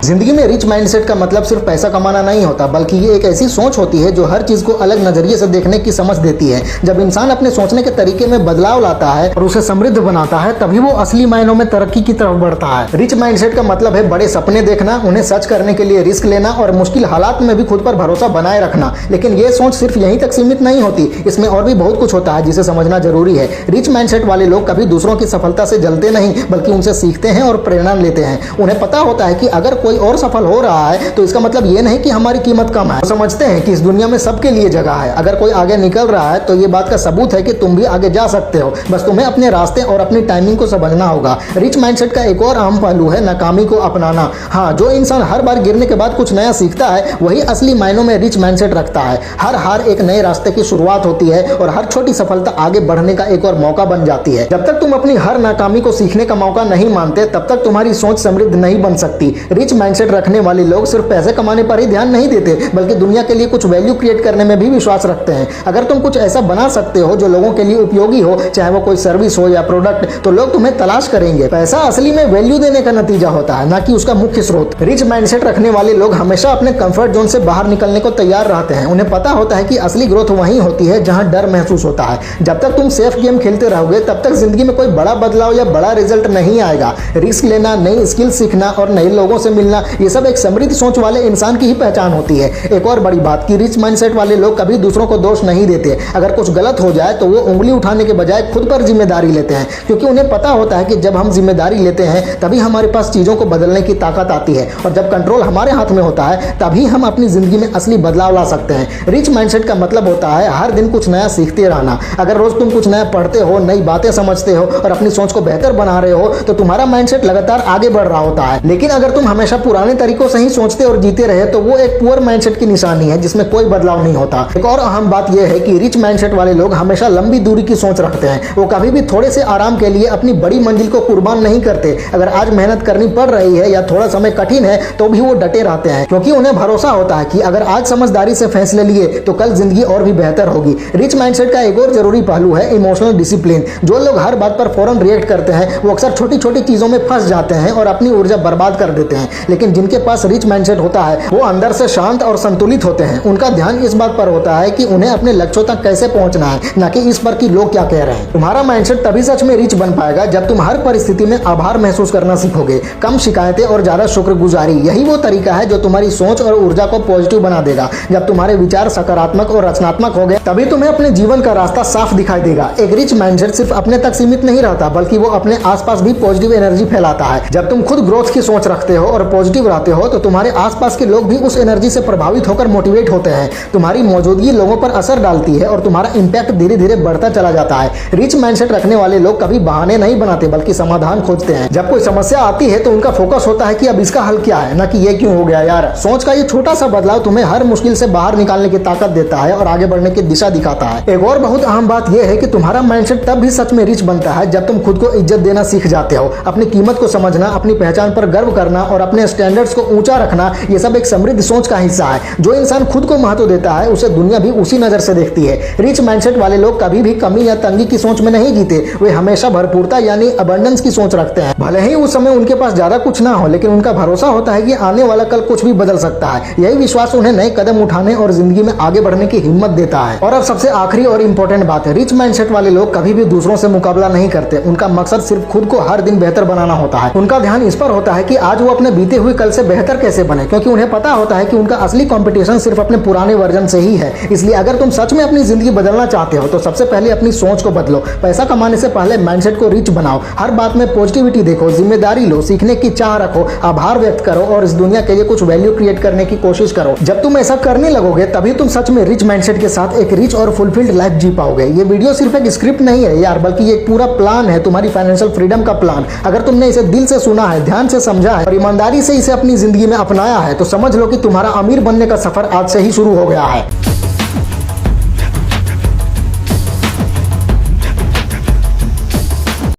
जिंदगी में rich mindset का मतलब सिर्फ पैसा कमाना नहीं होता, बल्कि ये एक ऐसी सोच होती है जो हर चीज को अलग नजरिए से देखने की समझ देती है। जब इंसान अपने सोचने के तरीके में बदलाव लाता है और उसे समृद्ध बनाता है, तभी वो असली मायनों में तरक्की की तरफ बढ़ता है। रिच माइंडसेट का मतलब है बड़े सपने देखना, उन्हें सच करने के लिए रिस्क लेना और मुश्किल हालात में भी खुद पर भरोसा बनाए रखना। लेकिन ये सोच सिर्फ यहीं तक सीमित नहीं होती, इसमें और भी बहुत कुछ होता है जिसे समझना जरूरी है। रिच माइंडसेट वाले लोग कभी दूसरों की सफलता से जलते नहीं, बल्कि उनसे सीखते हैं और प्रेरणा लेते हैं। उन्हें पता होता है कि अगर कोई और सफल हो रहा है तो इसका मतलब ये नहीं कि हमारी कीमत कम है। वो समझते हैं कि इस दुनिया में सबके लिए जगह है। अगर कोई आगे निकल रहा है तो ये बात का सबूत है कि तुम भी आगे जा सकते हो, बस तुम्हें अपने रास्ते और अपनी टाइमिंग को समझना होगा। रिच माइंडसेट का एक और अहम पहलू है नाकामी को अपनाना। हाँ, जो इंसान हर बार गिरने के बाद कुछ नया सीखता है वही असली मायनों में रिच माइंडसेट रखता है। हर हार एक नए रास्ते की शुरुआत होती है और हर छोटी सफलता आगे बढ़ने का एक और मौका बन जाती है। जब तक तुम अपनी हर नाकामी को सीखने का मौका नहीं मानते, तब तक तुम्हारी सोच समृद्ध नहीं बन सकती। रिच माइंडसेट रखने वाले लोग सिर्फ पैसे कमाने पर ही ध्यान नहीं देते, बल्कि दुनिया के लिए कुछ वैल्यू क्रिएट करने में भी विश्वास रखते हैं। अगर तुम कुछ ऐसा बना सकते हो जो लोगों के लिए उपयोगी हो, चाहे वो कोई सर्विस हो या प्रोडक्ट, तो लोग तुम्हें तलाश करेंगे। पैसा असली में वैल्यू देने का नतीजा होता है, ना कि उसका मुख्य स्रोत। रिच माइंडसेट रखने वाले लोग हमेशा अपने कंफर्ट जोन से बाहर निकलने को तैयार रहते हैं। उन्हें पता होता है कि असली ग्रोथ वहीं होती है जहां डर महसूस होता है। जब तक तुम सेफ गेम खेलते रहोगे, तब तक जिंदगी में कोई बड़ा बदलाव या बड़ा रिजल्ट नहीं आएगा। रिस्क लेना, नई स्किल सीखना और नए लोगों से मिलना, ये सब एक समृद्ध सोच वाले इंसान की ही पहचान होती है। एक और बड़ी बात कि रिच माइंडसेट वाले लोग कभी दूसरों को दोष नहीं देते। अगर कुछ गलत हो जाए तो वो उंगली उठाने के बजाय खुद पर जिम्मेदारी लेते हैं, क्योंकि उन्हें पता होता है कि जब हम जिम्मेदारी लेते हैं तभी हमारे पास चीजों को बदलने की ताकत आती है, और जब कंट्रोल हमारे हाथ में होता है तभी हम अपनी जिंदगी में असली बदलाव ला सकते हैं। रिच माइंडसेट का मतलब होता है हर दिन कुछ नया सीखते रहना। अगर रोज तुम कुछ नया पढ़ते हो, नई बातें समझते हो और अपनी सोच को बेहतर बना रहे हो, तो तुम्हारा माइंडसेट लगातार आगे बढ़ रहा होता है। लेकिन अगर तुम हमेशा पुराने तरीकों से ही सोचते और जीते रहे, तो वो एक पुअर माइंडसेट की निशानी है जिसमें कोई बदलाव नहीं होता। एक और अहम बात यह है कि रिच माइंडसेट वाले लोग हमेशा लंबी दूरी की सोच रखते हैं। वो कभी भी थोड़े से आराम के लिए अपनी बड़ी मंजिल को कुर्बान नहीं करते। अगर आज मेहनत करनी पड़ रही है या थोड़ा समय कठिन है, तो भी वो डटे रहते हैं, क्योंकि उन्हें भरोसा होता है कि अगर आज समझदारी से फैसले लिए तो कल जिंदगी और भी बेहतर होगी। रिच माइंडसेट का एक और जरूरी पहलू है इमोशनल डिसिप्लिन। जो लोग हर बात पर फौरन रिएक्ट करते हैं, वो अक्सर छोटी छोटी चीजों में फंस जाते हैं और अपनी ऊर्जा बर्बाद कर देते हैं। लेकिन जिनके पास रिच माइंडसेट होता है, वो अंदर से शांत और संतुलित होते हैं। उनका ध्यान इस बात पर होता है कि उन्हें अपने लक्ष्यों तक कैसे पहुंचना है, न कि इस पर कि लोग क्या कह रहे हैं। तुम्हारा माइंडसेट तभी सच में रिच बन पाएगा जब तुम हर परिस्थिति में आभार महसूस करना सीखोगे, कम शिकायतें और ज्यादा शुक्रगुजारी। यही वो तरीका है जो तुम्हारी सोच और ऊर्जा को पॉजिटिव बना देगा। जब तुम्हारे विचार सकारात्मक और रचनात्मक होंगे, तभी तुम्हें अपने जीवन का रास्ता साफ दिखाई देगा। एक रिच माइंडसेट सिर्फ अपने तक सीमित नहीं रहता, बल्कि वो अपने आसपास भी पॉजिटिव एनर्जी फैलाता है। जब तुम खुद ग्रोथ की सोच रखते हो और पॉजिटिव रहते हो, तो तुम्हारे आसपास के लोग भी उस एनर्जी से प्रभावित होकर मोटिवेट होते हैं। तुम्हारी मौजूदगी लोगों पर असर डालती है और तुम्हारा इंपैक्ट धीरे धीरे बढ़ता चला जाता है। रिच माइंडसेट रखने वाले लोग कभी बहाने नहीं बनाते, बल्कि समाधान खोजते हैं। जब कोई समस्या आती है तो उनका फोकस होता है कि अब इसका हल क्या है, न कि ये क्यों हो गया यार। सोच का ये छोटा सा बदलाव तुम्हें हर मुश्किल से बाहर निकालने की ताकत देता है और आगे बढ़ने की दिशा दिखाता है। एक और बहुत अहम बात यह है कि तुम्हारा माइंडसेट तब भी सच में रिच बनता है जब तुम खुद को इज्जत देना सीख जाते हो। अपनी कीमत को समझना, अपनी पहचान पर गर्व करना और अपने स्टैंडर्ड्स को ऊंचा रखना, ये सब एक समृद्ध सोच का हिस्सा है। जो इंसान खुद को महत्व देता है, उसे दुनिया भी उसी नजर से देखती है। रिच माइंडसेट वाले लोग कभी भी कमी या तंगी की सोच में नहीं जीते। वे हमेशा भरपूरता यानी अबंडेंस की सोच रखते हैं। भले ही उस समय उनके पास ज्यादा कुछ ना हो, लेकिन उनका भरोसा होता है कि आने वाला कल कुछ भी बदल सकता है। यही विश्वास उन्हें नए कदम उठाने और जिंदगी में आगे बढ़ने की हिम्मत देता है। और अब सबसे आखिरी और इंपॉर्टेंट बात है, रिच माइंडसेट वाले लोग कभी भी दूसरों से मुकाबला नहीं करते। उनका मकसद सिर्फ खुद को हर दिन बेहतर बनाना होता है। उनका ध्यान इस पर होता है कि आज वो अपने बीते हुए कल से बेहतर कैसे बने, क्योंकि उन्हें पता होता है कि उनका असली कंपटीशन सिर्फ अपने पुराने वर्जन से ही है। इसलिए अगर तुम सच में अपनी जिंदगी बदलना चाहते हो, तो सबसे पहले अपनी सोच को बदलो। पैसा कमाने से पहले माइंडसेट को रिच बनाओ। हर बात में पॉजिटिविटी देखो, जिम्मेदारी लो, सीखने की चाह रखो, आभार व्यक्त करो और इस दुनिया के लिए कुछ वैल्यू क्रिएट करने की कोशिश करो। जब तुम ऐसा करने लगोगे, तभी तुम सच में रिच माइंडसेट के साथ एक रिच और फुलफिल्ड लाइफ जी पाओगे। ये वीडियो सिर्फ एक स्क्रिप्ट नहीं है यार, बल्कि ये एक पूरा प्लान है, तुम्हारी फाइनेंशियल फ्रीडम का प्लान। अगर तुमने इसे दिल से सुना है, ध्यान से समझा है और ईमानदारी से इसे अपनी जिंदगी में अपनाया है, तो समझ लो कि तुम्हारा अमीर बनने का सफर आज से ही शुरू हो गया है।